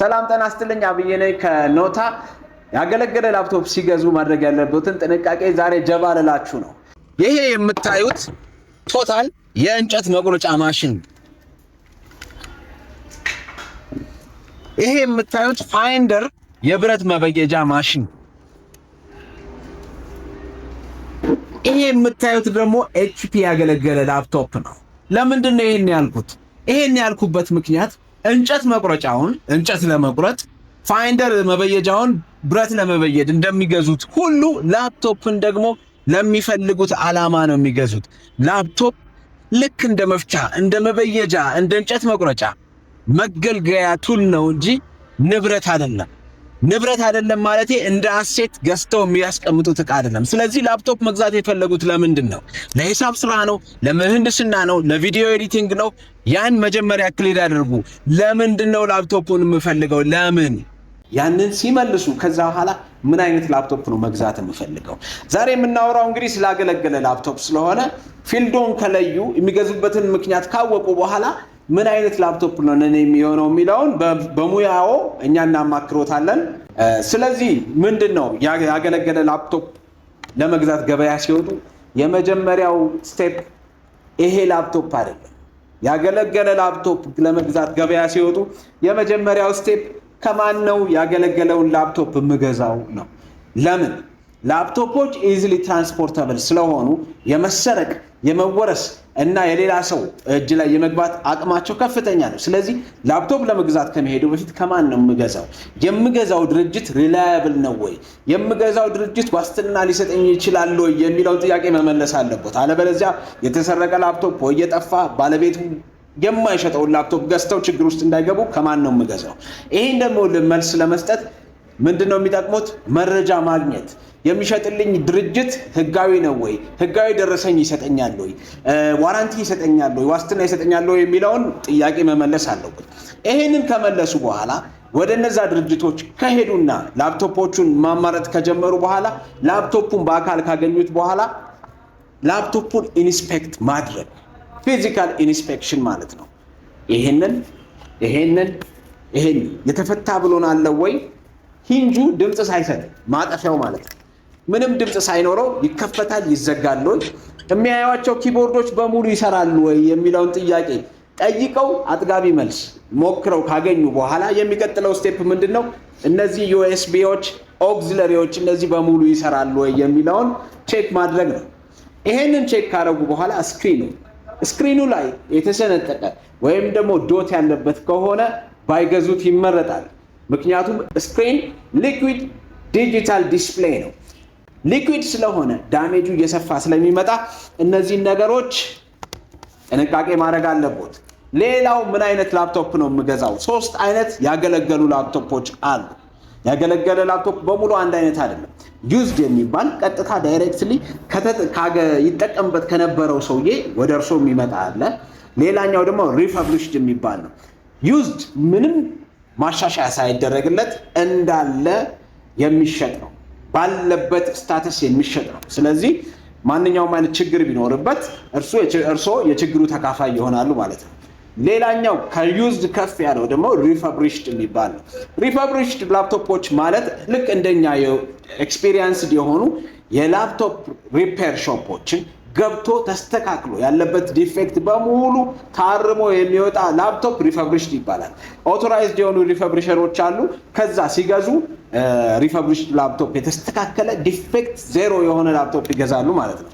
ሰላም ጤና ይስጥልኝ አብዬ ነኝ ከኖታ ያገለገለ ላፕቶፕ ሲገዙ ማድረግ ያለበትን ጥንቃቄ ዛሬ ጀባ ልላችሁ ነው። ይሄ የምታዩት ቶታል የእንጨት መቁረጫ ማሽን፣ ይሄ የምታዩት ፋይንደር የብረት መበየጃ ማሽን፣ ይሄ የምታዩት ደግሞ ኤችፒ ያገለገለ ላፕቶፕ ነው። ለምንድን ነው ይሄን ያልኩት? ይሄን ያልኩበት ምክንያት እንጨት መቁረጫውን እንጨት ለመቁረጥ ፋይንደር መበየጃውን ብረት ለመበየድ እንደሚገዙት ሁሉ ላፕቶፕን ደግሞ ለሚፈልጉት ዓላማ ነው የሚገዙት። ላፕቶፕ ልክ እንደ መፍቻ፣ እንደ መበየጃ፣ እንደ እንጨት መቁረጫ መገልገያ ቱል ነው እንጂ ንብረት አይደለም። ንብረት አይደለም ማለት እንደ አሴት ገዝተው የሚያስቀምጡት ዕቃ አይደለም። ስለዚህ ላፕቶፕ መግዛት የፈለጉት ለምንድን ነው? ለሂሳብ ስራ ነው፣ ለምህንድስና ነው፣ ለቪዲዮ ኤዲቲንግ ነው። ያን መጀመሪያ ክሊር አድርጉ። ለምንድን ነው ላፕቶፑን የምፈልገው? ለምን? ያንን ሲመልሱ ከዛ በኋላ ምን አይነት ላፕቶፕ ነው መግዛት የምፈልገው? ዛሬ የምናወራው እንግዲህ ስላገለገለ ላፕቶፕ ስለሆነ ፊልዶን ከለዩ የሚገዙበትን ምክንያት ካወቁ በኋላ ምን አይነት ላፕቶፕ ነው ለኔ የሚሆነው የሚለውን በሙያው እኛ እናማክሮታለን። ስለዚህ ምንድነው ያገለገለ ላፕቶፕ ለመግዛት ገበያ ሲወጡ የመጀመሪያው ስቴፕ ይሄ ላፕቶፕ አይደለም። ያገለገለ ላፕቶፕ ለመግዛት ገበያ ሲወጡ የመጀመሪያው ስቴፕ ከማን ነው ያገለገለውን ላፕቶፕ የምገዛው ነው። ለምን? ላፕቶፖች ኢዚሊ ትራንስፖርተብል ስለሆኑ የመሰረቅ የመወረስ እና የሌላ ሰው እጅ ላይ የመግባት አቅማቸው ከፍተኛ ነው። ስለዚህ ላፕቶፕ ለመግዛት ከመሄዱ በፊት ከማን ነው የምገዛው? የምገዛው ድርጅት ሪላያብል ነው ወይ? የምገዛው ድርጅት ዋስትና ሊሰጠኝ ይችላል ወይ የሚለውን ጥያቄ መመለስ አለበት። አለበለዚያ የተሰረቀ ላፕቶፕ ወይ የጠፋ ባለቤቱ የማይሸጠውን ላፕቶፕ ገዝተው ችግር ውስጥ እንዳይገቡ ከማን ነው የምገዛው? ይሄን ደግሞ መልስ ለመስጠት ምንድነው የሚጠቅሙት? መረጃ ማግኘት። የሚሸጥልኝ ድርጅት ህጋዊ ነው ወይ? ህጋዊ ደረሰኝ ይሰጠኛል ወይ? ዋራንቲ ይሰጠኛል ወይ? ዋስትና ይሰጠኛል ወይ የሚለውን ጥያቄ መመለስ አለበት። ይሄንን ከመለሱ በኋላ ወደ እነዛ ድርጅቶች ከሄዱና ላፕቶፖቹን ማማረጥ ከጀመሩ በኋላ ላፕቶፑን በአካል ካገኙት በኋላ ላፕቶፑን ኢንስፔክት ማድረግ፣ ፊዚካል ኢንስፔክሽን ማለት ነው። ይሄንን የተፈታ ብሎናል ወይ? ሂንጁ ድምጽ ሳይሰጥ ማጠፊያው ማለት ነው። ምንም ድምጽ ሳይኖረው ይከፈታል ይዘጋል ወይ? የሚያዩዋቸው ኪቦርዶች በሙሉ ይሰራሉ ወይ የሚለውን ጥያቄ ጠይቀው አጥጋቢ መልስ ሞክረው ካገኙ በኋላ የሚቀጥለው ስቴፕ ምንድነው? እነዚህ ዩኤስቢዎች፣ ኦክሲለሪዎች እነዚህ በሙሉ ይሰራሉ ወይ የሚለውን ቼክ ማድረግ ነው። ይሄንን ቼክ ካደረጉ በኋላ ስክሪኑ ላይ የተሰነጠቀ ወይም ደግሞ ዶት ያለበት ከሆነ ባይገዙት ይመረጣል። ምክንያቱም ስክሪን ሊኩዊድ ዲጂታል ዲስፕሌይ ነው። ሊኩዊድ ስለሆነ ዳሜጁ እየሰፋ ስለሚመጣ እነዚህን ነገሮች ጥንቃቄ ማድረግ አለበት። ሌላው ምን አይነት ላፕቶፕ ነው የምገዛው? 3 አይነት ያገለገሉ ላፕቶፖች አሉ። ያገለገለ ላፕቶፕ በሙሉ አንድ አይነት አይደለም። ዩዝድ የሚባል ቀጥታ ዳይሬክትሊ ይጠቀምበት ከነበረው ሰውዬ ወደ እርሶ የሚመጣ አለ። ሌላኛው ደግሞ ሪፈብሊሽድ የሚባል ነው። ዩዝድ ምንም ማሻሻያ ሳይደረግለት እንዳለ የሚሸጥ ነው። ባለበት ስታተስ የሚሸጥ ነው። ስለዚህ ማንኛውም አይነት ችግር ቢኖርበት እርሶ የችግሩ ተካፋይ ይሆናሉ ማለት ነው። ሌላኛው ከዩዝድ ከፍ ያለው ደግሞ ሪፈብሪሽድ የሚባል ነው። ሪፈብሪሽድ ላፕቶፖች ማለት ልክ እንደኛ ኤክስፒሪየንስድ የሆኑ የላፕቶፕ ሪፔር ሾፖችን ገብቶ ተስተካክሎ ያለበት ዲፌክት በሙሉ ታርሞ የሚወጣ ላፕቶፕ ሪፈብሪሽድ ይባላል። ኦቶራይዝድ የሆኑ ሪፈብሪሸሮች አሉ። ከዛ ሲገዙ ሪፈብሪሽድ ላፕቶፕ የተስተካከለ ዲፌክት ዜሮ የሆነ ላፕቶፕ ይገዛሉ ማለት ነው።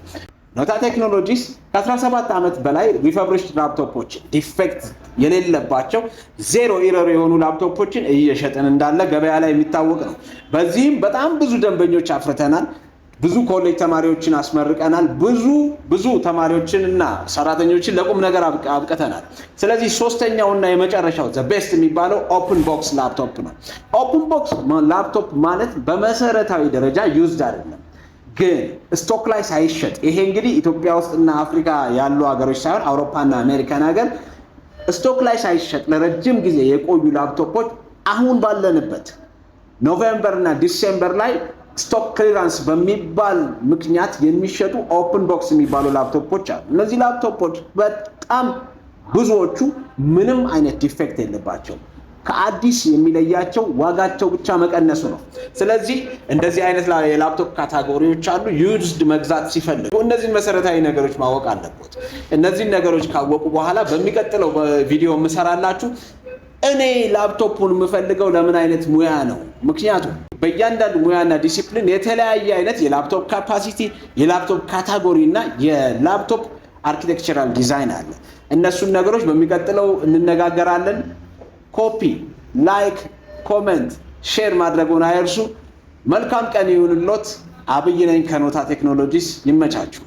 ኖታ ቴክኖሎጂስ ከ17 ዓመት በላይ ሪፈብሪሽድ ላፕቶፖች ዲፌክት የሌለባቸው ዜሮ ኢረር የሆኑ ላፕቶፖችን እየሸጥን እንዳለ ገበያ ላይ የሚታወቅ ነው። በዚህም በጣም ብዙ ደንበኞች አፍርተናል። ብዙ ኮሌጅ ተማሪዎችን አስመርቀናል። ብዙ ተማሪዎችንና ሰራተኞችን ለቁም ነገር አብቅተናል። ስለዚህ ሶስተኛውና የመጨረሻው ቤስት የሚባለው ኦፕን ቦክስ ላፕቶፕ ነው። ኦፕን ቦክስ ላፕቶፕ ማለት በመሰረታዊ ደረጃ ዩዝድ አይደለም፣ ግን ስቶክ ላይ ሳይሸጥ፣ ይሄ እንግዲህ ኢትዮጵያ ውስጥና አፍሪካ ያሉ ሀገሮች ሳይሆን አውሮፓና አሜሪካን ሀገር ስቶክ ላይ ሳይሸጥ ለረጅም ጊዜ የቆዩ ላፕቶፖች አሁን ባለንበት ኖቬምበር እና ዲሴምበር ላይ ስቶክ ክሊራንስ በሚባል ምክንያት የሚሸጡ ኦፕን ቦክስ የሚባሉ ላፕቶፖች አሉ። እነዚህ ላፕቶፖች በጣም ብዙዎቹ ምንም አይነት ዲፌክት የለባቸው። ከአዲስ የሚለያቸው ዋጋቸው ብቻ መቀነሱ ነው። ስለዚህ እንደዚህ አይነት የላፕቶፕ ካታጎሪዎች አሉ። ዩዝድ መግዛት ሲፈልጉ እነዚህን መሰረታዊ ነገሮች ማወቅ አለበት። እነዚህን ነገሮች ካወቁ በኋላ በሚቀጥለው ቪዲዮ የምሰራላችሁ እኔ ላፕቶፑን የምፈልገው ለምን አይነት ሙያ ነው። ምክንያቱም በእያንዳንዱ ሙያና ዲሲፕሊን የተለያየ አይነት የላፕቶፕ ካፓሲቲ፣ የላፕቶፕ ካታጎሪ እና የላፕቶፕ አርኪቴክቸራል ዲዛይን አለ። እነሱን ነገሮች በሚቀጥለው እንነጋገራለን። ኮፒ፣ ላይክ፣ ኮሜንት፣ ሼር ማድረጉን አይርሱ። መልካም ቀን ይሁንልዎት። አብይ ነኝ ከኖታ ቴክኖሎጂስ። ይመቻችሁ።